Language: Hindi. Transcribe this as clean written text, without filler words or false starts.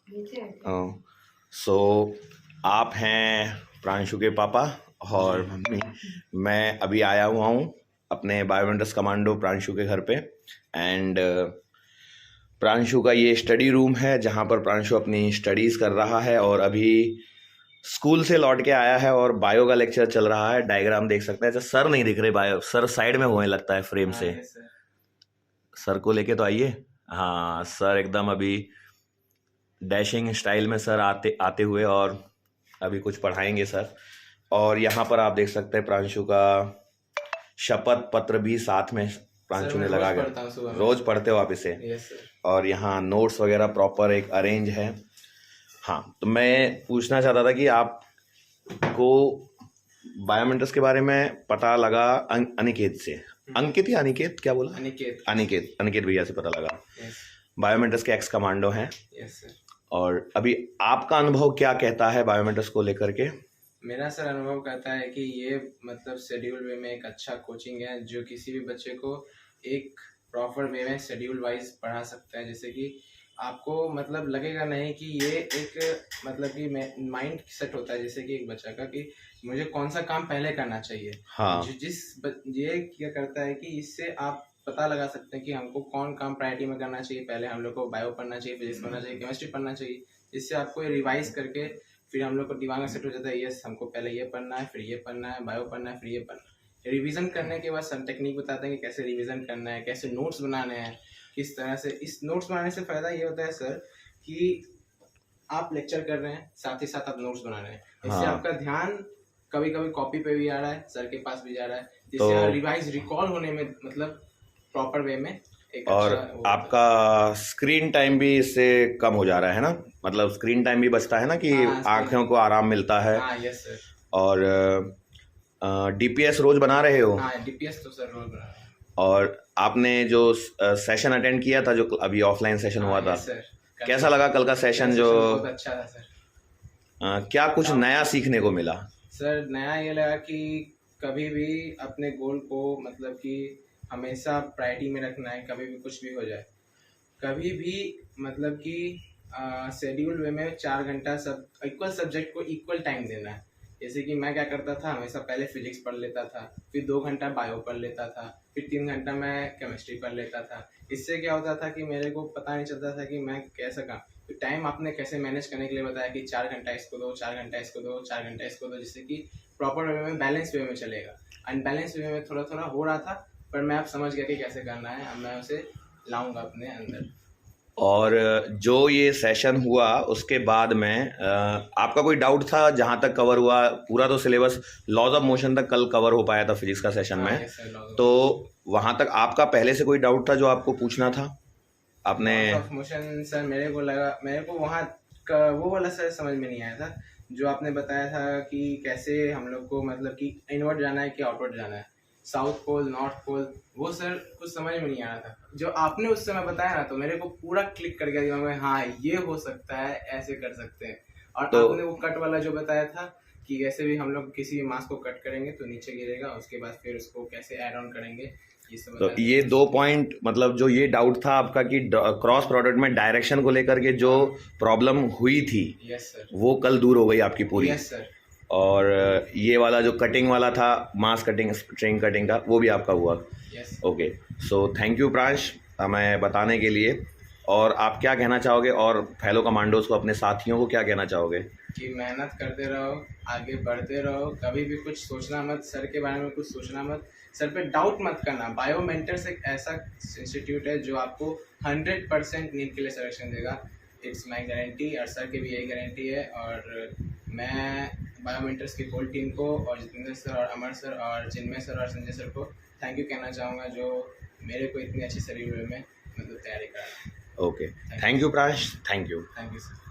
सो आप हैं प्रांशु के पापा और मम्मी। मैं अभी आया हुआ हूँ अपने बायोमेंटस कमांडो प्रांशु के घर पे। एंड प्रांशु का ये स्टडी रूम है जहाँ पर प्रांशु अपनी स्टडीज़ कर रहा है और अभी स्कूल से लौट के आया है और बायो का लेक्चर चल रहा है। डायग्राम देख सकते हैं। सर नहीं दिख रहे, बायो सर साइड में हुए लगता है फ्रेम से। सर को लेके तो आइए। हाँ, सर एकदम अभी डैशिंग स्टाइल में सर आते आते हुए और अभी कुछ पढ़ाएंगे सर। और यहाँ पर आप देख सकते हैं प्रांशु का शपथ पत्र भी साथ में प्रांशु ने लगा कर। रोज पढ़ते हो आप इसे? Yes sir. और यहाँ नोट्स वगैरह प्रॉपर एक अरेंज है। हाँ, तो मैं पूछना चाहता था कि आपको बायोमेंटस के बारे में पता लगा अनिकेत से। अंकित या अनिकेत, क्या बोला? अनिकेत। अनिकेत, अनिकेत भैया से पता लगा। यस। बायोमेंटस के एक्स कमांडो हैं। Yes sir. और अभी आपका अनुभव क्या कहता है बायोमेंटस को लेकर के? मेरा सर अनुभव कहता है कि ये मतलब शेड्यूल वे में एक अच्छा कोचिंग है जो किसी भी बच्चे को एक प्रॉपर वे में शेड्यूल वाइज पढ़ा सकता है। जैसे कि आपको मतलब लगेगा नहीं कि ये एक मतलब कि माइंड सेट होता है जैसे कि एक बच्चा का कि मुझे कौन सा काम पहले करना चाहिए। हाँ। ये क्या करता है कि इससे आप पता लगा सकते हैं कि हमको कौन काम प्रायोरिटी में करना चाहिए। पहले हम लोग को बायो पढ़ना चाहिए, फिजिक्स पढ़ना चाहिए, केमिस्ट्री पढ़ना चाहिए। इससे आपको रिवाइज करके फिर हम लोग को दिमाग में सेट हो जाता है, यस हमको पहले ये पढ़ना है, फिर ये पढ़ना है, बायो पढ़ना है, फिर ये पढ़ना है। रिवीजन करने के बाद सर टेक्निक बताते हैं कि कैसे रिवीजन करना है, कैसे नोट्स बनाने हैं, किस तरह से। इस नोट्स बनाने से फ़ायदा ये होता है सर कि आप लेक्चर कर रहे हैं, साथ ही साथ आप नोट्स बना रहे हैं। इससे हाँ। आपका ध्यान कभी कभी कॉपी पे भी आ रहा है, सर के पास भी जा रहा है, तो जिससे रिवाइज रिकॉल होने में मतलब प्रॉपर वे में एक और अच्छा आपका स्क्रीन टाइम भी इससे कम हो जा रहा है ना? मतलब स्क्रीन टाइम भी बचता है ना कि आंखों को आराम मिलता है। हाँ यस सर। और डीपीएस रोज बना रहे हो? हाँ डीपीएस तो सर रोज बना रहे हैं। और आपने जो सेशन अटेंड किया था, जो अभी ऑफलाइन सेशन हुआ था, सर कैसा लगा कल का सेशन? जो बहुत अच्छा था सर। क्या कुछ नया सीखने को मिला? सर नया ये लगा कि कभी भी अपने गोल को मतलब कि हमेशा प्रायोरिटी में रखना है। कभी भी कुछ भी हो जाए, कभी भी मतलब कि शेड्यूल वे में 4 घंटा सब इक्वल सब्जेक्ट को इक्वल टाइम देना है। जैसे कि मैं क्या करता था, हमेशा पहले फिजिक्स पढ़ लेता था, फिर 2 घंटा बायो पढ़ लेता था, फिर 3 घंटा मैं केमिस्ट्री पढ़ लेता था। इससे क्या होता था कि मेरे को पता नहीं चलता था कि मैं कैसा काम। तो टाइम आपने कैसे मैनेज करने के लिए बताया कि 4 घंटा इसको दो, 4 घंटा इसको दो, 4 घंटा इसको दो, जिससे कि प्रॉपर वे में बैलेंस वे में चलेगा। अनबैलेंस वे में थोड़ा थोड़ा हो रहा था, पर मैं अब समझ गया कि कैसे करना है। अब मैं उसे लाऊंगा अपने अंदर। और जो ये सेशन हुआ उसके बाद में आपका कोई डाउट था? जहाँ तक कवर हुआ पूरा तो सिलेबस लॉज ऑफ मोशन तक कल कवर हो पाया था फिजिक्स का सेशन में। तो वहाँ तक आपका पहले से कोई डाउट था जो आपको पूछना था आपने? लॉज ऑफ मोशन सर मेरे को वहाँ का वो वाला सर समझ में नहीं आया था जो आपने बताया था कि कैसे हम लोग को मतलब कि इनवर्ड जाना है कि आउटवर्ड जाना है, साउथ पोल नॉर्थ पोल। वो सर कुछ समझ में नहीं आ रहा था। जो आपने उस समय बताया ना, तो मेरे को पूरा क्लिक कर गया दिमाग में, हाँ ये हो सकता है, ऐसे कर सकते हैं। और तो आपने वो कट वाला जो बताया था कि कैसे भी हम लोग किसी भी मास को कट करेंगे तो नीचे गिरेगा, उसके बाद फिर उसको कैसे ऐड ऑन करेंगे, तो ये 2 पॉइंट मतलब जो ये डाउट था आपका कि क्रॉस प्रोडक्ट में डायरेक्शन को लेकर के जो प्रॉब्लम हुई थी, यस सर, वो कल दूर हो गई आपकी पूरी। Yes sir. और ये वाला जो कटिंग वाला था, मास कटिंग स्ट्रिंग कटिंग का, वो भी आपका हुआ। Yes. Okay, so thank you Pransh हमें बताने के लिए। और आप क्या कहना चाहोगे और फेलो कमांडोज को, अपने साथियों को क्या कहना चाहोगे? कि मेहनत करते रहो, आगे बढ़ते रहो, कभी भी कुछ सोचना मत, सर के बारे में कुछ सोचना मत, सर पे डाउट मत करना। बायो मेंटर्स एक ऐसा इंस्टीट्यूट है जो आपको 100% नीट के लिए सिलेक्शन देगा। इट्स माई गारंटी, और सर की भी यही गारंटी है। और मैं बायो मेंटर्स की होल टीम को और जितेंद्र सर और अमर सर और चिन्मय सर और संजय सर को थैंक यू कहना चाहूँगा, जो मेरे को इतनी अच्छी शेड्यूल में मतलब तैयारी करा। Okay, thank you Pransh, thank you. Thank you sir.